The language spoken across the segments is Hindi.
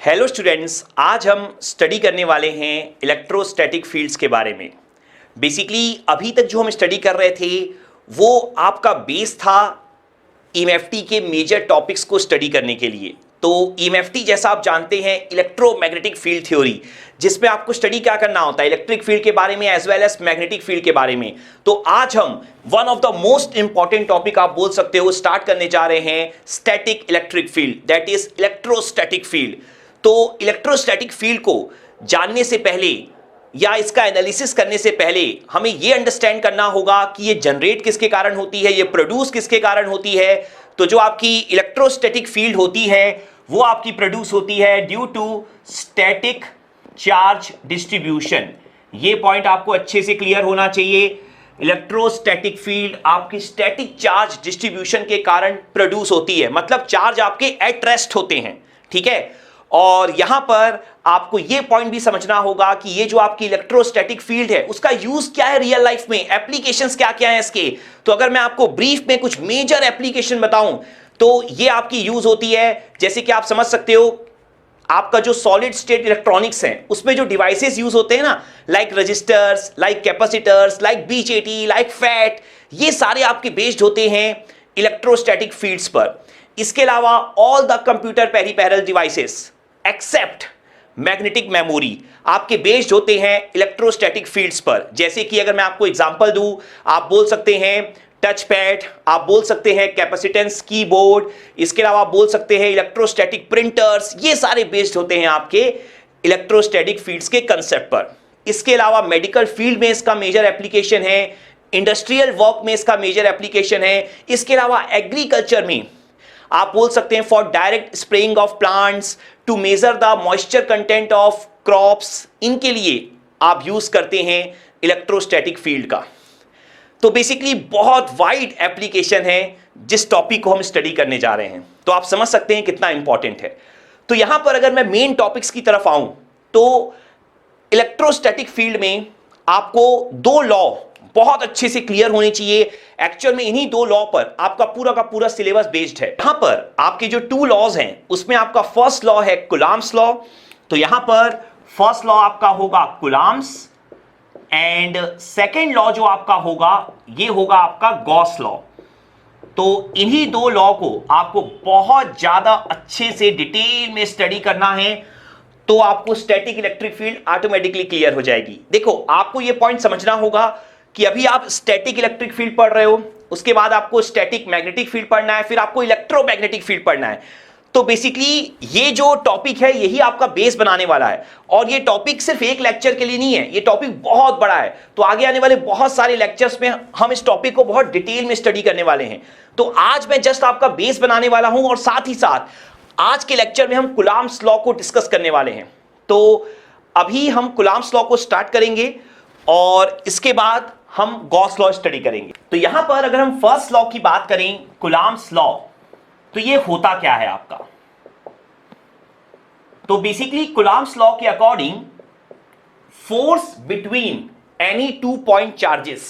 हेलो स्टूडेंट्स, आज हम स्टडी करने वाले हैं इलेक्ट्रोस्टैटिक फील्ड्स के बारे में। बेसिकली अभी तक जो हम स्टडी कर रहे थे वो आपका बेस था ईएमएफटी के मेजर टॉपिक्स को स्टडी करने के लिए। तो ईएमएफटी जैसा आप जानते हैं इलेक्ट्रोमैग्नेटिक फील्ड थ्योरी, जिसमें आपको स्टडी क्या करना होता है, इलेक्ट्रिक फील्ड के बारे में as well as magnetic field के बारे में। तो आज हम one of the most important topic आप बोल सकते हो स्टार्ट करने जा रहे हैं, static electric field, that is electrostatic field. तो इलेक्ट्रोस्टैटिक फील्ड को जानने से पहले या इसका एनालिसिस करने से पहले हमें यह अंडरस्टैंड करना होगा कि ये जनरेट किसके कारण होती है, ये प्रोड्यूस किसके कारण होती है। तो जो आपकी इलेक्ट्रोस्टैटिक फील्ड होती है वो आपकी प्रोड्यूस होती है due to static charge distribution. ये पॉइंट आपको अच्छे से क्लियर होना चाहिए। इलेक्ट्रोस्टैटिक फील्ड आपकी स्टैटिक चार्ज डिस्ट्रीब्यूशन के कारण प्रोड्यूस होती है, मतलब चार्ज आपके एट रेस्ट होते हैं, ठीक है। और यहां पर आपको यह पॉइंट भी समझना होगा कि ये जो आपकी इलेक्ट्रोस्टैटिक फील्ड है उसका यूज क्या है रियल लाइफ में, एप्लीकेशंस क्या क्या है इसके। तो अगर मैं आपको ब्रीफ में कुछ मेजर एप्लीकेशन बताऊं तो ये आपकी यूज होती है, जैसे कि आप समझ सकते हो आपका जो सॉलिड स्टेट इलेक्ट्रॉनिक्स है उसमें जो डिवाइसेस यूज होते हैं ना, like registers, like capacitors, like BJT, like FET, ये सारे आपके बेस्ड होते हैं इलेक्ट्रोस्टैटिक फील्ड्स पर। इसके अलावा all the computer peripheral devices except magnetic memory आपके बेस्ड होते हैं इलेक्ट्रोस्टैटिक फील्ड्स पर। जैसे कि अगर मैं आपको एग्जांपल दूं, आप बोल सकते हैं टच पैड, आप बोल सकते हैं कैपेसिटेंस कीबोर्ड, इसके अलावा आप बोल सकते हैं इलेक्ट्रोस्टैटिक प्रिंटर्स, ये सारे बेस्ड होते हैं आपके इलेक्ट्रोस्टैटिक फील्ड्स के कंसेप्ट पर। इसके अलावा मेडिकल फील्ड में इसका मेजर एप्लीकेशन है, इंडस्ट्रियल वर्क में इसका मेजर एप्लीकेशन है। इसके अलावा एग्रीकल्चर में आप बोल सकते हैं for direct spraying of plants to measure the moisture content of crops, इनके लिए आप यूज करते हैं इलेक्ट्रोस्टैटिक फील्ड का। तो बेसिकली बहुत वाइड एप्लीकेशन है जिस टॉपिक को हम स्टडी करने जा रहे हैं, तो आप समझ सकते हैं कितना इंपॉर्टेंट है। तो यहां पर अगर मैं मेन टॉपिक्स की तरफ आऊं तो इलेक्ट्रोस्टैटिक फील्ड में आपको दो लॉ बहुत अच्छे से क्लियर होने चाहिए। एक्चुअल में इन्हीं दो लॉ पर आपका पूरा का पूरा सिलेबस बेस्ड है। यहां पर आपके जो टू लॉज हैं उसमें आपका फर्स्ट लॉ है कुलाम्स लॉ। तो यहां पर फर्स्ट लॉ आपका होगा कुलाम्स एंड सेकेंड लॉ जो आपका होगा ये होगा आपका गॉस लॉ। तो इन्हीं दो लॉ को आपको बहुत ज्यादा अच्छे से डिटेल में स्टडी करना है, तो आपको static electric field automatically clear हो जाएगी। देखो, आपको यह पॉइंट समझना होगा कि अभी आप स्टैटिक इलेक्ट्रिक फील्ड पढ़ रहे हो, उसके बाद आपको स्टैटिक मैग्नेटिक फील्ड पढ़ना है, फिर आपको इलेक्ट्रोमैग्नेटिक फील्ड पढ़ना है। तो बेसिकली ये जो टॉपिक है यही आपका बेस बनाने वाला है। और ये टॉपिक सिर्फ एक लेक्चर के लिए नहीं है, ये टॉपिक बहुत बड़ा है। तो आगे आने वाले बहुत सारे लेक्चर्स में हम इस टॉपिक को बहुत डिटेल में स्टडी करने वाले हैं। तो आज मैं जस्ट आपका बेस बनाने वाला हूं और साथ ही साथ आज के लेक्चर में हम कुलाम्स लॉ को डिस्कस करने वाले हैं। तो अभी हम कुलाम्स लॉ को स्टार्ट करेंगे और इसके बाद हम गॉस लॉ स्टडी करेंगे। तो यहां पर अगर हम फर्स्ट लॉ की बात करें, कुलाम्स लॉ, तो ये होता क्या है आपका। तो बेसिकली कुलाम्स लॉ के according force between any two point charges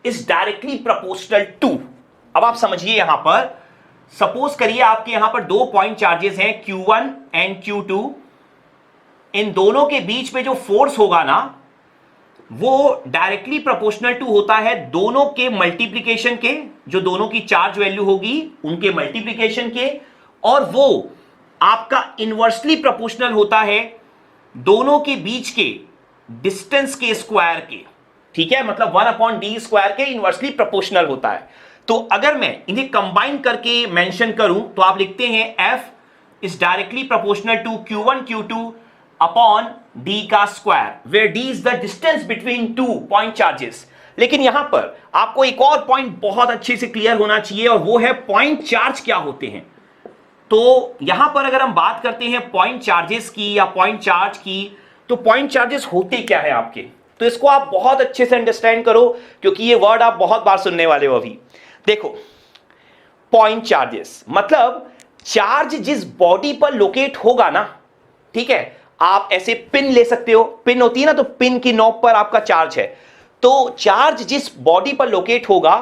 is directly proportional to. अब आप समझिए, यहां पर सपोज करिए आपके यहां पर दो पॉइंट चार्जेस हैं Q1 एंड Q2। इन दोनों के बीच में जो फोर्स होगा ना वो डायरेक्टली प्रोपोर्शनल टू होता है दोनों के मल्टीप्लिकेशन के, जो दोनों की चार्ज वैल्यू होगी उनके मल्टीप्लिकेशन के, और वो आपका इनवर्सली प्रोपोर्शनल होता है दोनों के बीच के डिस्टेंस के स्क्वायर के, ठीक है। मतलब 1/d स्क्वायर के इनवर्सली प्रोपोर्शनल होता है। तो अगर मैं इन्हें कंबाइन करके मेंशन करूं तो आप लिखते हैं F is directly proportional to Q1 Q2 upon d का square, where d is the distance between two point charges. लेकिन यहां पर आपको एक और पॉइंट बहुत अच्छे से क्लियर होना चाहिए और वो है पॉइंट चार्ज क्या होते हैं। तो यहां पर अगर हम बात करते हैं पॉइंट चार्जेस की या पॉइंट चार्ज की, तो पॉइंट चार्जेस होते क्या है आपके, तो इसको आप बहुत अच्छे से अंडरस्टैंड करो क्योंकि ये वर्ड आप बहुत बार सुनने वाले हो। अभी देखो, पॉइंट चार्जेस मतलब चार्ज जिस बॉडी पर लोकेट होगा ना, ठीक है। आप ऐसे पिन ले सकते हो, पिन होती है ना, तो पिन की नोक पर आपका चार्ज है। तो चार्ज जिस बॉडी पर लोकेट होगा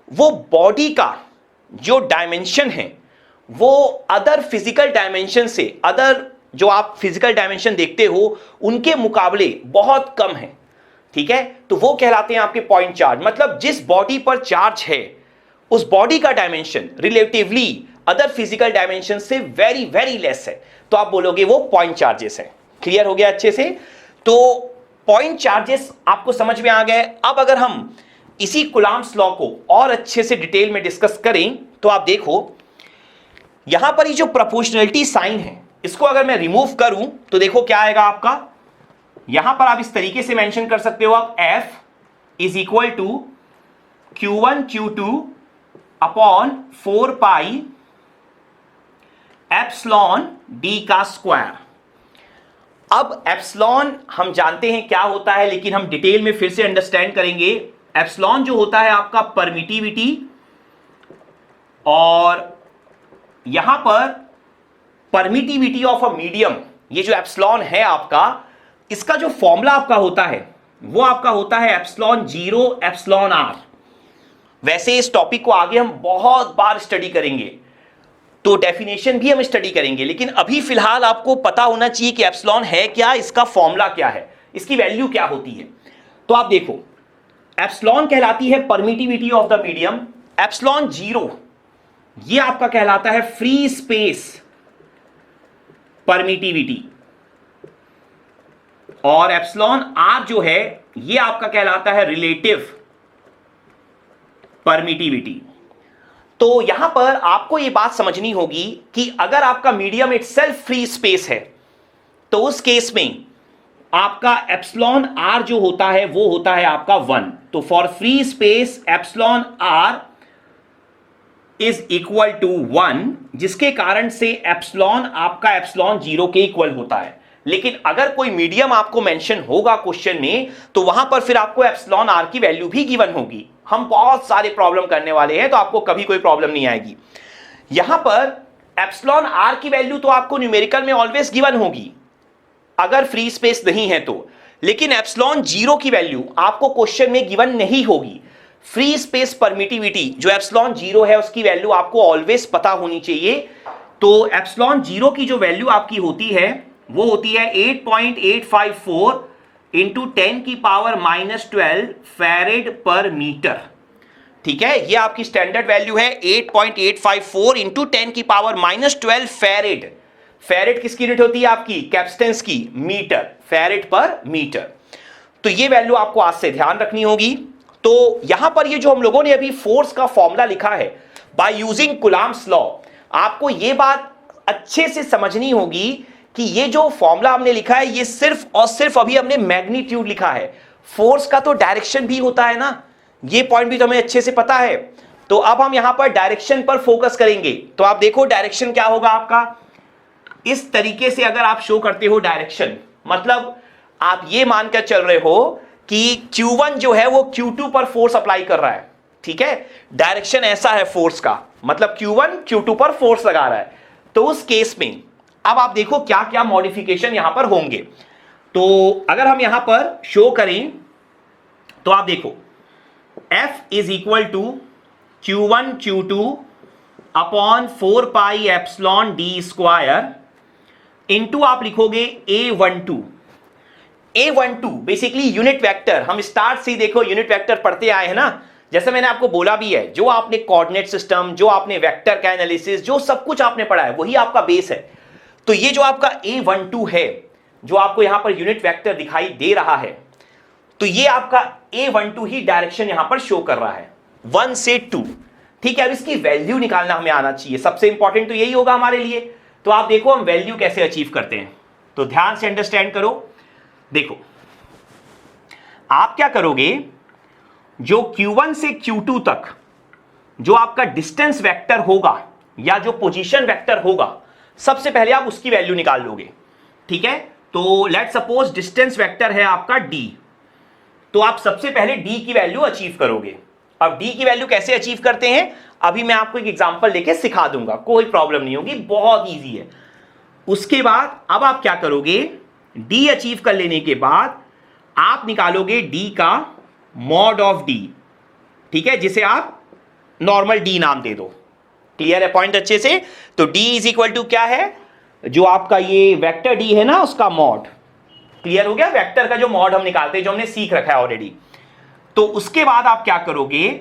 वो बॉडी का जो डायमेंशन है वो अदर फिजिकल डायमेंशन से, अदर जो आप फिजिकल डायमेंशन देखते हो उनके मुकाबले बहुत कम है, ठीक है, तो वो कहलाते हैं आपके पॉइंट चार्ज। मतलब जिस बॉडी पर चार्ज है उस बॉडी का dimension relatively other physical dimension से वेरी वेरी लेस है, तो आप बोलोगे वो पॉइंट चार्जेस है। क्लियर हो गया अच्छे से? तो पॉइंट चार्जेस आपको समझ में आ गए। अब अगर हम इसी कुलाम्स लॉ को और अच्छे से डिटेल में डिस्कस करें तो आप देखो यहां पर ये जो प्रोपोर्शनलिटी साइन है इसको अगर मैं रिमूव करूं तो देखो क्या आएगा आपका। यहां पर आप इस तरीके से मेंशन कर सकते हो आप F is equal to Q1 Q2 upon 4 pi epsilon D का स्क्वायर। अब एप्सिलॉन हम जानते हैं क्या होता है, लेकिन हम डिटेल में फिर से अंडरस्टैंड करेंगे। एप्सिलॉन जो होता है आपका परमिटिविटी, और यहां पर परमिटिविटी ऑफ अ मीडियम, ये जो एप्सिलॉन है आपका, इसका जो फॉर्मूला आपका होता है वो आपका होता है एप्सिलॉन 0 एप्सिलॉन r। वैसे इस टॉपिक को आगे हम बहुत बार स्टडी करेंगे, तो डेफिनेशन भी हम स्टडी करेंगे, लेकिन अभी फिलहाल आपको पता होना चाहिए कि एप्सिलॉन है क्या, इसका फॉर्मूला क्या है, इसकी वैल्यू क्या होती है। तो आप देखो एप्सिलॉन कहलाती है permittivity of the medium, epsilon 0 ये आपका कहलाता है फ्री स्पेस परमिटिविटी, और एप्सिलॉन r जो है ये आपका कहलाता है रिलेटिव परमिटिविटी। तो यहां पर आपको यह बात समझनी होगी कि अगर आपका मीडियम इटसेल्फ फ्री स्पेस है तो उस केस में आपका एप्सिलॉन r जो होता है वो होता है आपका 1। तो for free space epsilon r is equal to 1, जिसके कारण से एप्सिलॉन आपका एप्सिलॉन 0 के इक्वल होता है। लेकिन अगर कोई मीडियम आपको मेंशन होगा क्वेश्चन में तो वहां पर फिर आपको एप्सिलॉन r की वैल्यू भी गिवन होगी। हम बहुत सारे प्रॉब्लम करने वाले हैं तो आपको कभी कोई प्रॉब्लम नहीं आएगी। यहां पर एप्सिलॉन r की वैल्यू तो आपको न्यूमेरिकल में ऑलवेज गिवन होगी अगर फ्री स्पेस नहीं है तो, लेकिन एप्सिलॉन 0 की वैल्यू आपको क्वेश्चन में गिवन नहीं होगी। फ्री स्पेस परमिटिविटी जो एप्सिलॉन 0 है उसकी वैल्यू आपको ऑलवेज पता होनी चाहिए। तो एप्सिलॉन 0 की जो वैल्यू आपकी होती है वो होती है 8.854 इंटू 10 की पावर -12 फैरेड पर मीटर, ठीक है। ये आपकी स्टैंडर्ड वैल्यू है 8.854 इंटू 10 की पावर -12 फैरेड। फैरेड किसकी यूनिट होती है आपकी? कैपेसिटेंस की, मीटर, फैरेड पर मीटर। तो ये वैल्यू आपको आज से ध्यान रखनी होगी। तो यहां पर ये जो हम लोगों ने अभी फोर्स का फॉर्मूला लिखा है बाय यूजिंग कुलाम्स लॉ, आपको ये बात अच्छे से समझनी होगी कि ये जो फॉर्मूला हमने लिखा है ये सिर्फ और सिर्फ अभी हमने मैग्नीट्यूड लिखा है। फोर्स का तो डायरेक्शन भी होता है ना, ये पॉइंट भी तो हमें अच्छे से पता है। तो अब हम यहां पर डायरेक्शन पर फोकस करेंगे। तो आप देखो डायरेक्शन क्या होगा आपका, इस तरीके से अगर आप शो करते हो डायरेक्शन, मतलब आप ये मानकर चल रहे हो कि Q1 जो है वो Q2 पर फोर्स अप्लाई कर रहा है, ठीक है। डायरेक्शन ऐसा है फोर्स का, मतलब Q1 Q2 पर फोर्स लगा रहा है। तो उस केस में अब आप देखो क्या क्या मॉडिफिकेशन यहां पर होंगे। तो अगर हम यहां पर शो करें तो आप देखो F is equal to Q1 Q2 upon 4 pi epsilon D square into आप लिखोगे A12। A12 basically unit vector, हम स्टार्ट से ही देखो यूनिट वेक्टर पढ़ते आए हैं ना, जैसे मैंने आपको बोला भी है, जो आपने कोऑर्डिनेट सिस्टम, जो आपने वेक्टर का एनालिसिस, जो सब कुछ आपने पढ़ा है वही आपका बेस है। तो ये जो आपका A12 है, जो आपको यहां पर यूनिट वेक्टर दिखाई दे रहा है, तो ये आपका A12 ही डायरेक्शन यहां पर शो कर रहा है 1 से 2, ठीक है। अब इसकी वैल्यू निकालना हमें आना चाहिए, सबसे इंपॉर्टेंट तो यही होगा हमारे लिए। तो आप देखो हम वैल्यू कैसे अचीव करते हैं, तो ध्यान से अंडरस्टैंड करो। देखो आप क्या करोगे, जो Q1 से Q2 तक जो आपका डिस्टेंस वेक्टर होगा या जो पोजीशन वेक्टर होगा, सबसे पहले आप उसकी वैल्यू निकाल लोगे, ठीक है। तो लेट्स सपोज डिस्टेंस वेक्टर है आपका D, तो आप सबसे पहले D की वैल्यू अचीव करोगे। अब D की वैल्यू कैसे अचीव करते हैं अभी मैं आपको एक एग्जांपल लेके सिखा दूंगा, कोई प्रॉब्लम नहीं होगी, बहुत इजी है। उसके बाद अब आप क्या करोगे, D अचीव कर लेने के बाद आप निकालोगे D का मॉड ऑफ D, ठीक है, जिसे आप नॉर्मल D नाम दे दो। क्लियर है पॉइंट अच्छे से? तो D इज इक्वल टू क्या है, जो आपका ये वेक्टर डी है ना उसका मॉड। क्लियर हो गया? वेक्टर का जो मॉड हम निकालते हैं, जो हमने सीख रखा है ऑलरेडी। तो उसके बाद आप क्या करोगे,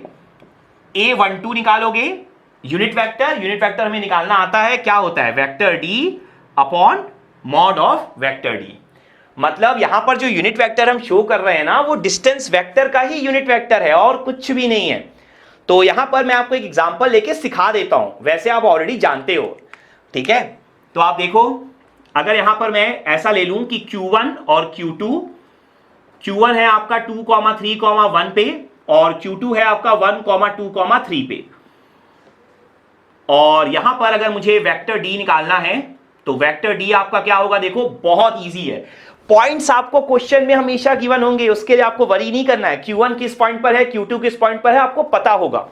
A12 निकालोगे, यूनिट वेक्टर हमें निकालना आता है, क्या होता है, vector D upon mod of vector D. मतलब यहां पर जो यूनिट वेक्टर हम शो कर रहे हैं ना, वो डिस्टेंस वेक्टर का ही यूनिट वेक्टर है और कुछ भी नहीं है। तो यहां पर मैं आपको एक एग्जांपल लेके सिखा देता हूं, वैसे आप ऑलरेडी जानते हो, ठीक है। तो आप देखो, अगर यहां पर मैं ऐसा ले लूं कि Q1 और Q2, Q1 है आपका 2, 3, 1 पे, और Q2 है आपका 1, 2, 3 पे। और यहां पर अगर मुझे वेक्टर डी निकालना है, तो वेक्टर डी आपका क्या होगा, देखो बहुत इजी है। पॉइंट्स आपको क्वेश्चन में हमेशा गिवन होंगे, उसके लिए आपको वरी नहीं करना है। Q1 किस पॉइंट पर है, Q2 किस पॉइंट पर है, आपको पता होगा।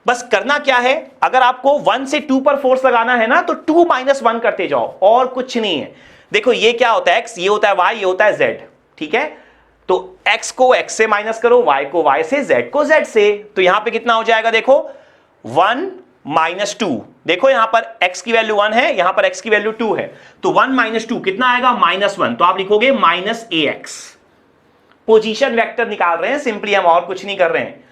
बस करना क्या है, अगर आपको 1 से 2 पर फोर्स लगाना है ना, तो 2 - 1 करते जाओ, और कुछ नहीं है। देखो ये क्या होता है, x, ये होता है y, ये होता है z, ठीक है। तो x को x से माइनस करो, y को y से, z को z से। तो यहां पे कितना हो जाएगा, देखो 1 - 2। देखो यहां पर x की वैल्यू 1 है, यहां पर x की वैल्यू 2 है, तो 1 - 2 कितना आएगा, -1। तो आप लिखोगे -ax। पोजीशन वेक्टर निकाल रहे हैं सिंपली हम, और कुछ नहीं कर रहे हैं।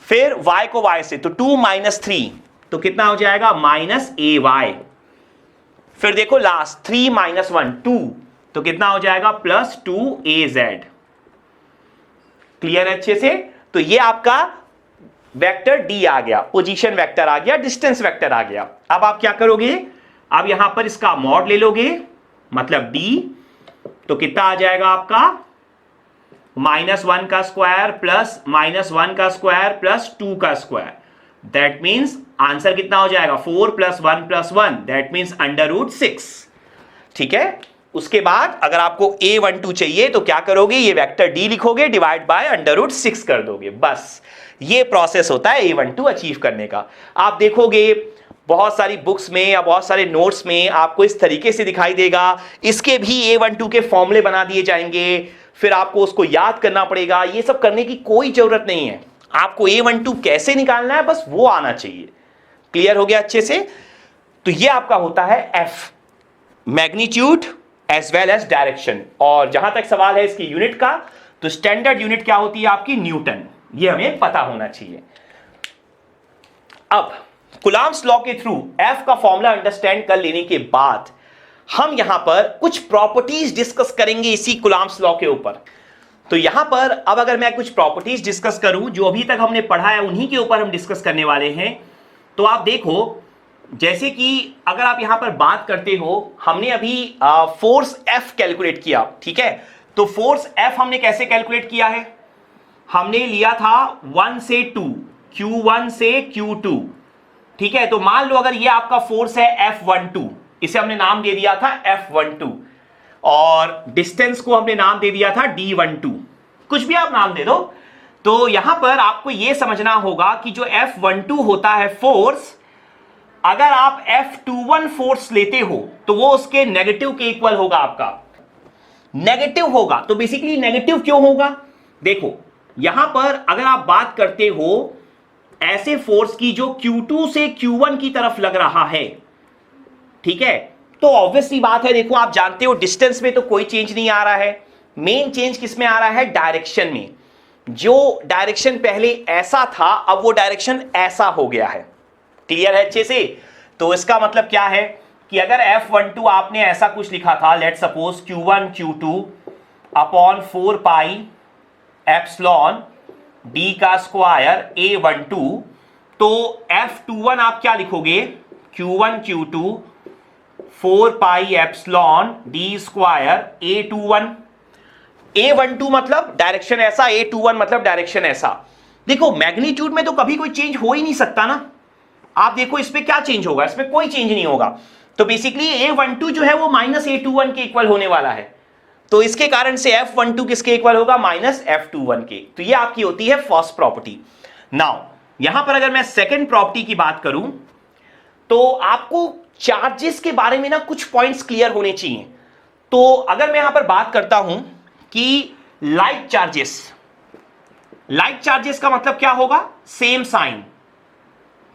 फिर y को y से, तो 2 - 3, तो कितना हो जाएगा, -ay। फिर देखो लास्ट 3 - 1, 2, तो कितना हो जाएगा, +2az। क्लियर है अच्छे से? तो ये आपका वेक्टर d आ गया, पोजीशन वेक्टर आ गया, डिस्टेंस वेक्टर आ गया। अब आप क्या करोगे, अब यहां पर इसका मॉड ले लोगे, मतलब d, तो कितना आ जाएगा आपका, -1 का स्क्वायर प्लस -1 का स्क्वायर प्लस 2 का स्क्वायर। दैट मीन्स आंसर कितना हो जाएगा, 4 + 1 + 1, दैट मीन्स √6। ठीक है। उसके बाद अगर आपको A12 चाहिए तो क्या करोगे, ये वेक्टर D लिखोगे, डिवाइड बाय √6 कर दोगे। बस ये प्रोसेस होता है A12 अचीव करने का। आप देखोगे बहुत सारी बुक्स में या बहुत सारे नोट्स में आपको इस तरीके से दिखाई देगा, इसके भी A12 के फॉर्मूले बना दिए जाएंगे, फिर आपको उसको याद करना पड़ेगा। ये सब करने की कोई जरूरत नहीं है, आपको A12 कैसे निकालना है बस वो आना चाहिए। क्लियर हो गया अच्छे से? तो ये आपका होता है F, magnitude as well as direction. और जहां तक सवाल है इसकी यूनिट का, तो स्टैंडर्ड यूनिट क्या होती है आपकी, न्यूटन। ये हमें पता होना चाहिए। अब कूलॉम्स लॉ के थ्रू F का फॉर्मूला अंडरस्टैंड कर लेने के बाद हम यहां पर कुछ प्रॉपर्टीज डिस्कस करेंगे इसी कूलॉम्स लॉ के ऊपर। तो यहां पर अब अगर मैं कुछ प्रॉपर्टीज डिस्कस करूं जो अभी तक हमने पढ़ा है, उन्हीं के ऊपर हम डिस्कस करने वाले हैं। तो आप देखो, जैसे कि अगर आप यहां पर बात करते हो, हमने अभी फोर्स F कैलकुलेट किया, ठीक है। तो फोर्स F हमने कैसे कैलकुलेट किया है, हमने लिया था 1 से 2, Q1 से Q2, ठीक है। तो मान लो अगर ये आपका फोर्स है F12, इसे हमने नाम दे दिया था F12, और डिस्टेंस को हमने नाम दे दिया था D12, कुछ भी आप नाम दे दो। तो यहां पर आपको यह समझना होगा कि जो F12 होता है फोर्स, अगर आप F21 फोर्स लेते हो तो वो उसके नेगेटिव के इक्वल होगा, आपका नेगेटिव होगा। तो बेसिकली नेगेटिव क्यों होगा, देखो यहां पर अगर आप बात करते हो ऐसे फोर्स की जो Q2 से Q1 की तरफ लग रहा है, ठीक है, तो ऑब्वियसली बात है, देखो आप जानते हो डिस्टेंस में तो कोई चेंज नहीं आ रहा है, मेन चेंज किस में आ रहा है, डायरेक्शन में। जो डायरेक्शन पहले ऐसा था, अब वो डायरेक्शन ऐसा हो गया है। क्लियर है अच्छे से? तो इसका मतलब क्या है कि अगर F12 आपने ऐसा कुछ लिखा था, let suppose Q1 Q2 upon 4 pi epsilon D का स्क्वायर A12, तो F21 आप क्या लिखोगे, Q1 Q2 4 pi epsilon D square A21। A12 मतलब डायरेक्शन ऐसा, A21 मतलब डायरेक्शन ऐसा। देखो मैग्नीट्यूड में तो कभी कोई चेंज हो ही नहीं सकता ना। आप देखो इसमें क्या चेंज होगा, इसमें कोई चेंज नहीं होगा। तो बेसिकली A12 जो है वो -A21 के इक्वल होने वाला है। तो इसके कारण से F12 किसके इक्वल होगा, -F21 के। तो ये आपकी होती है फर्स्ट प्रॉपर्टी। नाउ यहां पर अगर मैं सेकंड प्रॉपर्टी की बात करूं, तो आपको चार्जेस के बारे में ना कुछ पॉइंट्स क्लियर होने चाहिए। तो अगर मैं यहां पर बात करता हूं कि लाइक चार्जेस का मतलब क्या होगा, सेम साइन,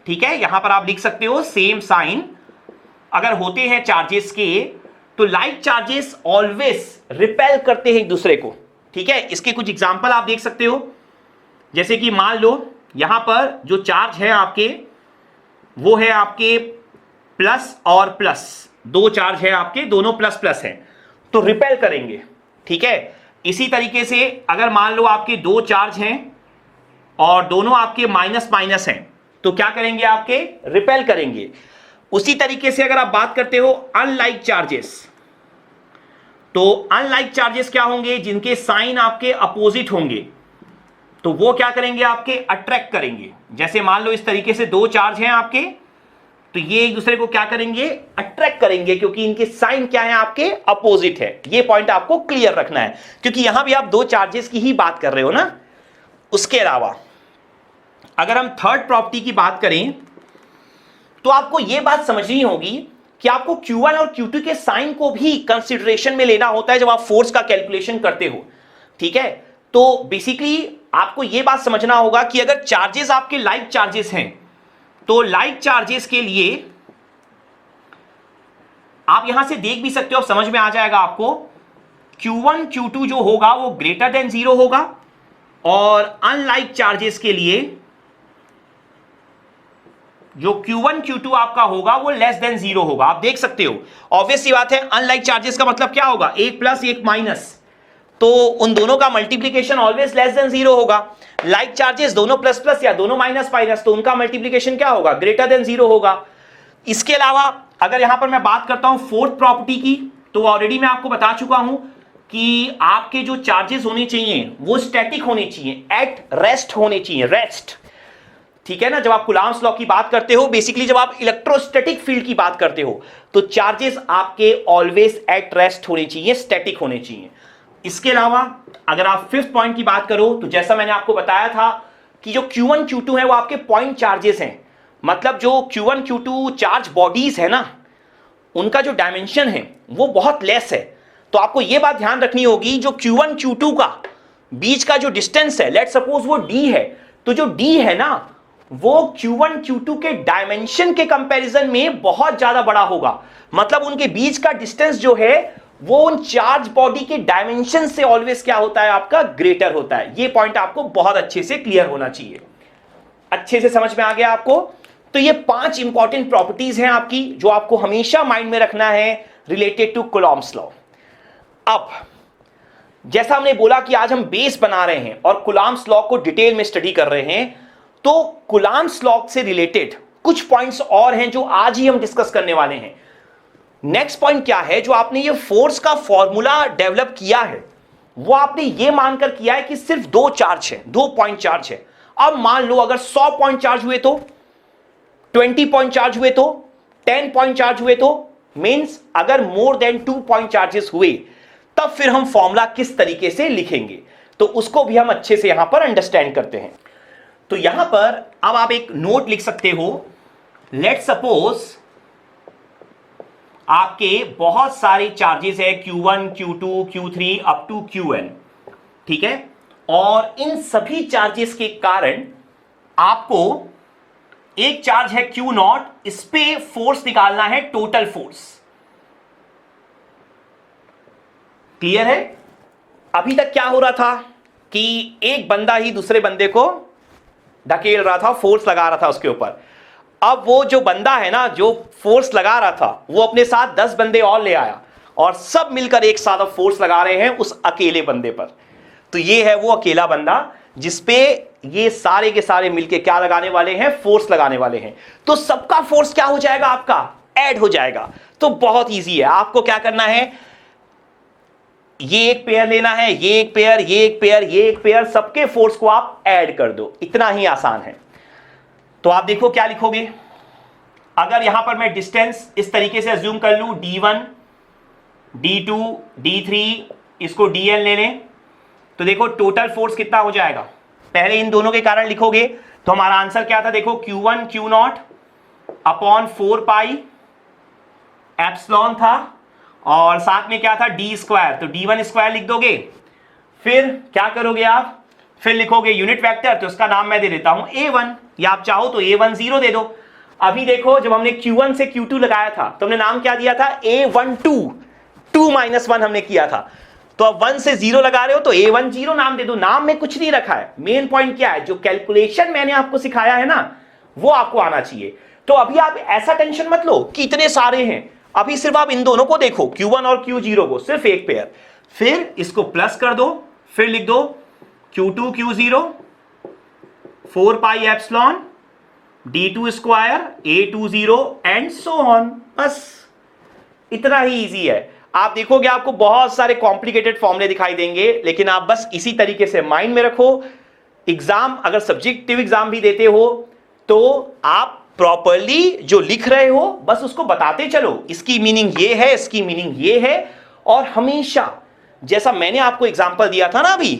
ठीक है। यहां पर आप लिख सकते हो सेम साइन अगर होते हैं चार्जेस के, तो लाइक चार्जेस ऑलवेज रिपेल करते हैं एक दूसरे को, ठीक है। इसके कुछ एग्जांपल आप देख सकते हो, जैसे कि मान लो यहां पर जो चार्ज है आपके, वो है आपके प्लस और प्लस, दो चार्ज है आपके, दोनों प्लस प्लस है, तो रिपेल करेंगे, ठीक है। इसी तरीके से अगर मान लो आपके दो चार्ज हैं और दोनों आपके माइनस माइनस हैं, तो क्या करेंगे, आपके रिपेल करेंगे। उसी तरीके से अगर आप बात करते हो अनलाइक चार्जेस, तो अनलाइक चार्जेस क्या होंगे, जिनके साइन आपके अपोजिट होंगे, तो वो क्या करेंगे, आपके अट्रैक्ट करेंगे। जैसे मान लो इस तरीके से दो चार्ज हैं आपके, तो ये एक दूसरे को क्या करेंगे, अट्रैक्ट करेंगे, क्योंकि इनके साइन क्या है, आपके अपोजिट है। ये पॉइंट आपको क्लियर रखना है, क्योंकि यहां भी आप दो चार्जेस की ही बात कर रहे हो ना। उसके अलावा अगर हम थर्ड प्रॉपर्टी की बात करें, तो आपको यह बात समझनी होगी कि आपको Q1 और Q2 के साइन को भी कंसिडरेशन में लेना होता है जब आप फोर्स का कैलकुलेशन करते हो, ठीक है। तो बेसिकली आपको यह बात समझना होगा कि अगर चार्जेस आपके लाइक चार्जेस हैं, तो लाइक चार्जेस के लिए आप यहां से देख भी सकते हो, समझ में आ जाएगा आपको, Q1 Q2 जो होगा वो ग्रेटर देन 0 होगा, और अनलाइक चार्जेस के लिए जो Q1 Q2 आपका होगा वो लेस देन 0 होगा। आप देख सकते हो, ऑब्वियस सी बात है, अनलाइक चार्जेस का मतलब क्या होगा, एक प्लस एक माइनस, तो उन दोनों का मल्टीप्लीकेशन ऑलवेज लेस देन 0 होगा। लाइक चार्जेस दोनों प्लस प्लस या दोनों माइनस माइनस, तो उनका मल्टीप्लीकेशन क्या होगा, ग्रेटर देन 0 होगा। इसके अलावा अगर यहां पर मैं बात करता हूं फोर्थ प्रॉपर्टी की, तो ऑलरेडी मैं आपको बता चुका हूं कि आपके जो चार्जेस होने चाहिए वो स्टैटिक होने चाहिए, एट रेस्ट होने चाहिए, रेस्ट, ठीक है ना। जब आप कूलॉम्स लॉ की बात करते हो, बेसिकली जब आप इलेक्ट्रोस्टैटिक फील्ड की बात करते हो, तो चार्जेस आपके ऑलवेज एट रेस्ट होने चाहिए, स्टैटिक होने चाहिए। इसके अलावा अगर आप फिफ्थ पॉइंट की बात करो, तो जैसा मैंने आपको बताया था कि जो Q1 Q2 है वो आपके पॉइंट चार्जेस हैं, मतलब जो Q1 Q2 चार्ज बॉडीज है ना, उनका जो डायमेंशन है वो बहुत लेस है। तो आपको यह बात ध्यान रखनी होगी, जो Q1 Q2 का बीच का जो डिस्टेंस है, लेट सपोज वो d है, तो जो d है ना, वो Q1 Q2 के डायमेंशन के कंपैरिजन में बहुत ज्यादा बड़ा होगा। मतलब उनके बीच का डिस्टेंस जो है वो उन चार्ज बॉडी के डायमेंशन से ऑलवेज क्या होता है, आपका ग्रेटर होता है। ये पॉइंट आपको बहुत अच्छे से क्लियर होना चाहिए। अच्छे से समझ में आ गया आपको? तो ये 5 इंपॉर्टेंट प्रॉपर्टीज हैं आपकी, जो आपको हमेशा माइंड में रखना है रिलेटेड टू कूलॉम्स लॉ। अब जैसा हमने बोला कि आज हम बेस बना रहे हैं और कूलॉम्स लॉ को डिटेल में स्टडी कर रहे हैं, तो कूलॉम्स लॉ से रिलेटेड कुछ पॉइंट्स और हैं जो आज ही हम डिस्कस करने वाले हैं। नेक्स्ट पॉइंट क्या है, जो आपने ये फोर्स का फॉर्मूला डेवलप किया है, वो आपने ये मानकर किया है कि सिर्फ 2 चार्ज है, 2 पॉइंट चार्ज है। अब मान लो अगर 100 पॉइंट चार्ज हुए तो, 20 पॉइंट चार्ज हुए तो, 10 पॉइंट चार्ज हुए तो, मींस अगर मोर देन 2 पॉइंट चार्जेस हुए, तब फिर हम फॉर्मूला किस तरीके से लिखेंगे, तो उसको भी हम अच्छे से यहां पर अंडरस्टैंड करते हैं। तो यहां पर अब आप एक नोट लिख सकते हो, लेट सपोज आपके बहुत सारे चार्जेस है, Q1 Q2 Q3 up to Qn, ठीक है। और इन सभी चार्जेस के कारण आपको एक चार्ज है Q0, इस पे फोर्स निकालना है, टोटल फोर्स। क्लियर है? अभी तक क्या हो रहा था कि एक बंदा ही दूसरे बंदे को धकेल रहा था, फोर्स लगा रहा था उसके ऊपर। अब वो जो बंदा है ना, जो फोर्स लगा रहा था, वो अपने साथ 10 बंदे और ले आया और सब मिलकर एक साथ अब फोर्स लगा रहे हैं उस अकेले बंदे पर। तो ये है वो अकेला बंदा जिसपे ये सारे के सारे मिलके क्या लगाने वाले हैं, फोर्स लगाने वाले हैं। तो सबका फोर्स क्या हो जाएगा, आपका ऐड हो जाएगा। तो बहुत इजी है, आपको क्या करना है, ये एक पेयर लेना है, ये एक पेयर, ये एक पेयर, ये एक पेयर, सबके फोर्स को आप ऐड कर दो, इतना ही आसान है। तो आप देखो क्या लिखोगे, अगर यहां पर मैं डिस्टेंस इस तरीके से अज्यूम कर लूं, D1 D2 D3, इसको DN ले लें, तो देखो टोटल फोर्स कितना हो जाएगा। पहले इन दोनों के कारण लिखोगे तो हमारा आंसर क्या था, देखो Q1 Q0 upon 4 pi epsilon था, और साथ में क्या था, D स्क्वायर, तो D1 स्क्वायर लिख दोगे। फिर क्या करोगे आप, फिर लिखोगे यूनिट वेक्टर, तो उसका नाम मैं दे देता हूं A1, या आप चाहो तो A10 दे दो। अभी देखो जब हमने Q1 से Q2 लगाया था तो हमने नाम क्या दिया था, A12, 2 - 1 हमने किया था। तो अब 1 से 0 लगा रहे हो तो A1 0 नाम दे दो, नाम में कुछ नहीं रखा है। मेन पॉइंट क्या है, जो कैलकुलेशन मैंने आपको सिखाया है ना वो आपको आना चाहिए। तो अभी आप ऐसा टेंशन मत लो कि इतने सारे हैं, अभी सिर्फ आप इन दोनों को देखो, Q1 और Q0 को, सिर्फ एक पेयर, फिर इसको प्लस कर दो, फिर लिख दो Q2 Q0 4 pi epsilon D2 square A20 and so on. बस इतना ही इजी है। आप देखोगे आपको बहुत सारे कॉम्प्लिकेटेड फॉर्मूले दिखाई देंगे, लेकिन आप बस इसी तरीके से माइंड में रखो। एग्जाम, अगर सब्जेक्टिव एग्जाम भी देते हो तो आप प्रॉपरली जो लिख रहे हो बस उसको बताते चलो, इसकी मीनिंग ये है, इसकी मीनिंग ये है। और हमेशा जैसा मैंने आपको एग्जांपल दिया था ना अभी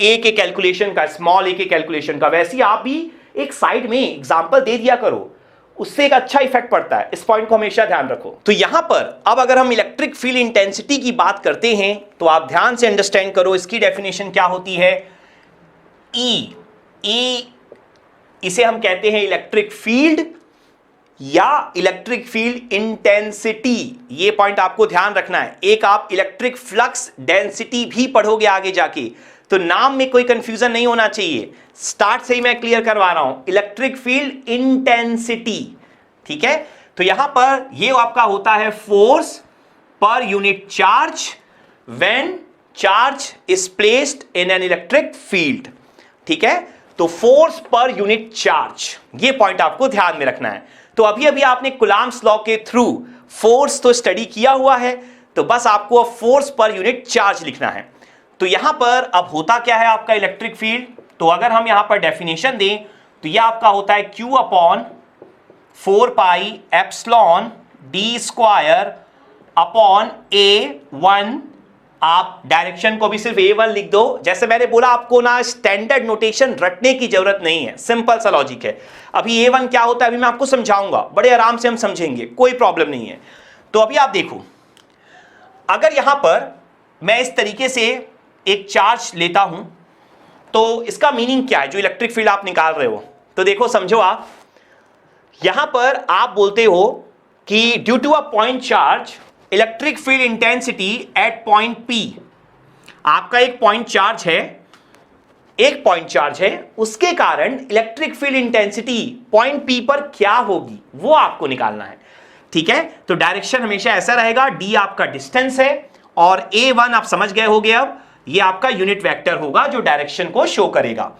ए के कैलकुलेशन का, स्मॉल ए के कैलकुलेशन का, वैसे ही आप भी एक साइड में एग्जांपल दे दिया करो, उससे एक अच्छा इफेक्ट पड़ता है। इस पॉइंट को हमेशा ध्यान रखो। तो यहां पर अब अगर हम इलेक्ट्रिक फील्ड इंटेंसिटी की बात करते हैं तो आप ध्यान से अंडरस्टैंड करो इसकी डेफिनेशन क्या होती है। ई इसे हम कहते हैं इलेक्ट्रिक फील्ड या इलेक्ट्रिक फील्ड इंटेंसिटी। ये पॉइंट आपको ध्यान रखना है। एक आप इलेक्ट्रिक फ्लक्स डेंसिटी भी पढ़ोगे आगे जाके, तो नाम में कोई कंफ्यूजन नहीं होना चाहिए। स्टार्ट से ही मैं क्लियर करवा रहा हूं, इलेक्ट्रिक फील्ड इंटेंसिटी, ठीक है। तो यहां पर ये आपका होता है force per unit charge when charge is placed in an electric field, ठीक है। तो फोर्स पर यूनिट चार्ज, ये पॉइंट आपको ध्यान में रखना है। तो अभी अभी आपने कुलाम्स लॉ के थ्रू फोर्स तो स्टडी किया हुआ है, तो बस आपको अब फोर्स पर यूनिट चार्ज लिखना है। तो यहां पर अब होता क्या है आपका इलेक्ट्रिक फील्ड, तो अगर हम यहां पर डेफिनेशन दें तो यह आपका होता है Q upon 4 pi epsilon D square upon A1। आप डायरेक्शन को भी सिर्फ A1 लिख दो। जैसे मैंने बोला आपको ना स्टैंडर्ड नोटेशन रटने की जरूरत नहीं है, सिंपल सा लॉजिक है। अभी A1 क्या होता है अभी मैं आपको समझाऊंगा, बड़े आराम से हम समझेंगे, कोई प्रॉब्लम नहीं है। तो अभी आप देखो, अगर यहां पर मैं इस तरीके से एक चार्ज लेता हूं तो इसका मीनिंग क्या है, जो इलेक्ट्रिक फील्ड आप निकाल रहे हो। तो देखो समझो, आप यहां पर आप बोलते हो कि due to a point charge electric field intensity at point P, आपका एक पॉइंट चार्ज है, उसके कारण electric field intensity point P पर क्या होगी वो आपको निकालना है, ठीक है। तो डायरेक्शन हमेशा ऐसा रहेगा, D आपका डिस्टेंस है और A1 आप समझ गए होगे, अब ये आपका यूनिट वेक्टर होगा जो डायरेक्शन को शो करेगा।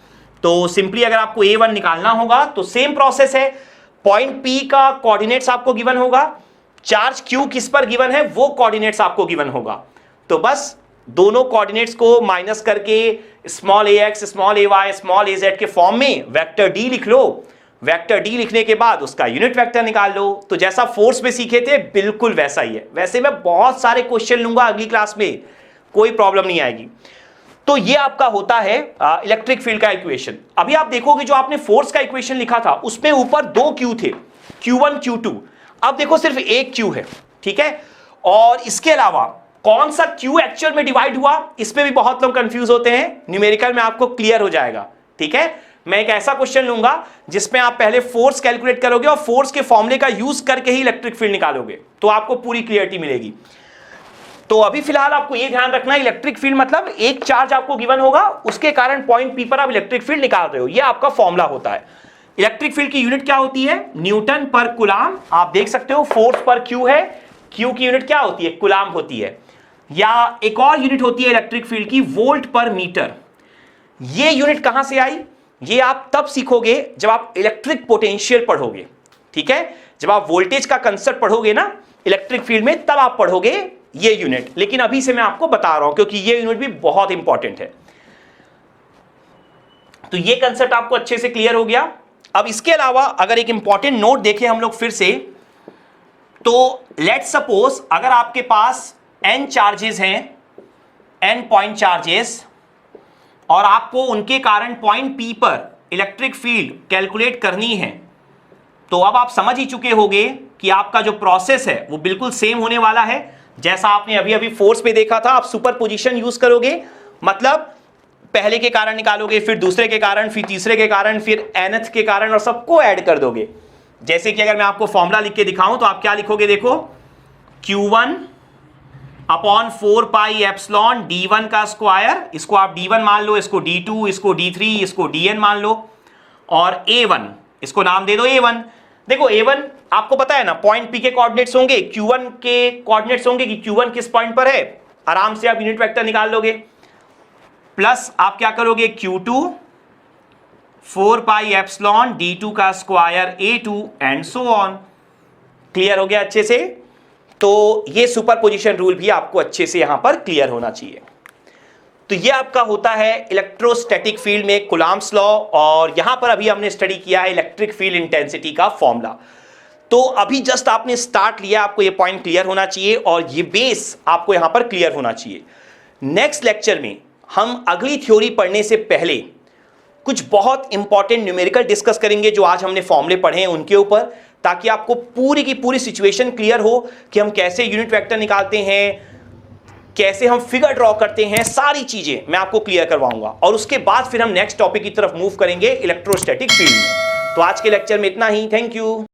तो सिंपली अगर आपको A1 निकालना होगा तो सेम प्रोसेस है, पॉइंट P का कोऑर्डिनेट्स आपको गिवन होगा, चार्ज Q किस पर गिवन है वो कोऑर्डिनेट्स आपको गिवन होगा। तो बस दोनों कोऑर्डिनेट्स को माइनस करके small ax, small ay, small az के फॉर्म में वेक्टर D लिख लो। वेक्टर D लिखने के बाद उसका यूनिट वेक्टर निकाल लो। तो जैसा फोर्स में सीखे थे बिल्कुल वैसा ही है। वैसे मैं बहुत सारे क्वेश्चन लूंगा अगली क्लास में, कोई प्रॉब्लम नहीं आएगी। तो ये आपका होता है इलेक्ट्रिक फील्ड का इक्वेशन। अभी आप देखोगे जो आपने फोर्स का इक्वेशन लिखा था उसमें ऊपर 2 Q थे, Q1 Q2। अब देखो सिर्फ एक Q है, ठीक है। और इसके अलावा कौन सा Q एक्चुअल में डिवाइड हुआ, इस पे भी बहुत लोग कंफ्यूज होते हैं। न्यूमेरिकल में आपको क्लियर हो जाएगा, ठीक है। मैं एक ऐसा क्वेश्चन लूंगा जिसमें आप पहले फोर्स कैलकुलेट करोगे और फोर्स के फॉर्मूले का यूज करके ही इलेक्ट्रिक फील्ड निकालोगे, तो आपको पूरी क्लियरिटी मिलेगी। तो अभी फिलहाल आपको यह ध्यान रखना है, इलेक्ट्रिक फील्ड मतलब एक चार्ज आपको गिवन होगा, उसके कारण पॉइंट P पर आप इलेक्ट्रिक फील्ड निकाल रहे हो, यह आपका फॉर्मूला होता है। इलेक्ट्रिक फील्ड की यूनिट क्या होती है, न्यूटन पर कुलाम। आप देख सकते हो फोर्स पर Q है, Q की यूनिट क्या होती है, कुलाम होती है। या एक और यूनिट होती है इलेक्ट्रिक फील्ड की, वोल्ट पर मीटर। ये यूनिट कहां से आई, ये आप तब सीखोगे जब आप इलेक्ट्रिक पोटेंशियल पढ़ोगे, ठीक है। जब आप वोल्टेज का कंसेप्ट पढ़ोगे ना इलेक्ट्रिक फील्ड में, तब आप पढ़ोगे ये यूनिट। लेकिन अभी से मैं आपको बता रहा हूं क्योंकि ये यूनिट भी बहुत इंपॉर्टेंट है। तो ये कंसेप्ट आपको अच्छे से क्लियर हो गया। अब इसके अलावा अगर एक इंपॉर्टेंट नोट देखें हम लोग फिर से, तो लेट्स सपोज अगर आपके पास n चार्जेस हैं, n पॉइंट चार्जेस, और आपको उनके कारण पॉइंट P पर इलेक्ट्रिक फील्ड कैलकुलेट करनी है, तो अब आप समझ ही चुके होंगे कि आपका जो प्रोसेस है वो बिल्कुल सेम होने वाला है जैसा आपने अभी अभी फोर्स पे देखा था। आप सुपरपोजिशन यूज करोगे, मतलब पहले के कारण निकालोगे, फिर दूसरे के कारण, फिर तीसरे के कारण, फिर nth के कारण, और सबको ऐड कर दोगे। जैसे कि अगर मैं आपको फॉर्मूला लिख के दिखाऊं तो आप क्या लिखोगे, देखो Q1 upon 4 pi epsilon d1 का स्क्वायर, इसको आप d1 मान लो, इसको d2, इसको d3, इसको dn मान लो, और a1 इसको नाम दे दो a1। देखो a1 आपको पता है ना, पॉइंट p के कोऑर्डिनेट्स होंगे, q1 के कोऑर्डिनेट्स होंगे कि q1 किस पॉइंट पर है, आराम से आप यूनिट वेक्टर निकाल लोगे, प्लस आप क्या करोगे q2 4 पाई एप्सिलॉन d2 का square a2 and so on. Clear हो गया अच्छे से? तो ये सुपरपोजिशन रूल भी आपको अच्छे से यहां पर क्लियर होना चाहिए। तो ये आपका होता है इलेक्ट्रोस्टैटिक फील्ड में कूलॉम्स लॉ, और यहां पर अभी हमने स्टडी किया है इलेक्ट्रिक फील्ड इंटेंसिटी का फॉर्मूला। तो अभी जस्ट आपने स्टार्ट लिया, आपको ये पॉइंट क्लियर होना चाहिए और ये बेस आपको यहां पर क्लियर होना चाहिए। नेक्स्ट लेक्चर में हम अगली थ्योरी पढ़ने से पहले कुछ बहुत इंपॉर्टेंट न्यूमेरिकल डिस्कस करेंगे, जो आज हमने फॉर्मूले पढ़े हैं उनके ऊपर, ताकि आपको पूरी की पूरी सिचुएशन क्लियर हो कि हम कैसे यूनिट वेक्टर निकालते हैं, कैसे हम फिगर ड्रॉ करते हैं, सारी चीजें मैं आपको क्लियर करवाऊंगा। और उसके बाद फिर हम नेक्स्ट टॉपिक की तरफ मूव करेंगे इलेक्ट्रोस्टैटिक फील्ड में। तो आज के लेक्चर में इतना ही। Thank you.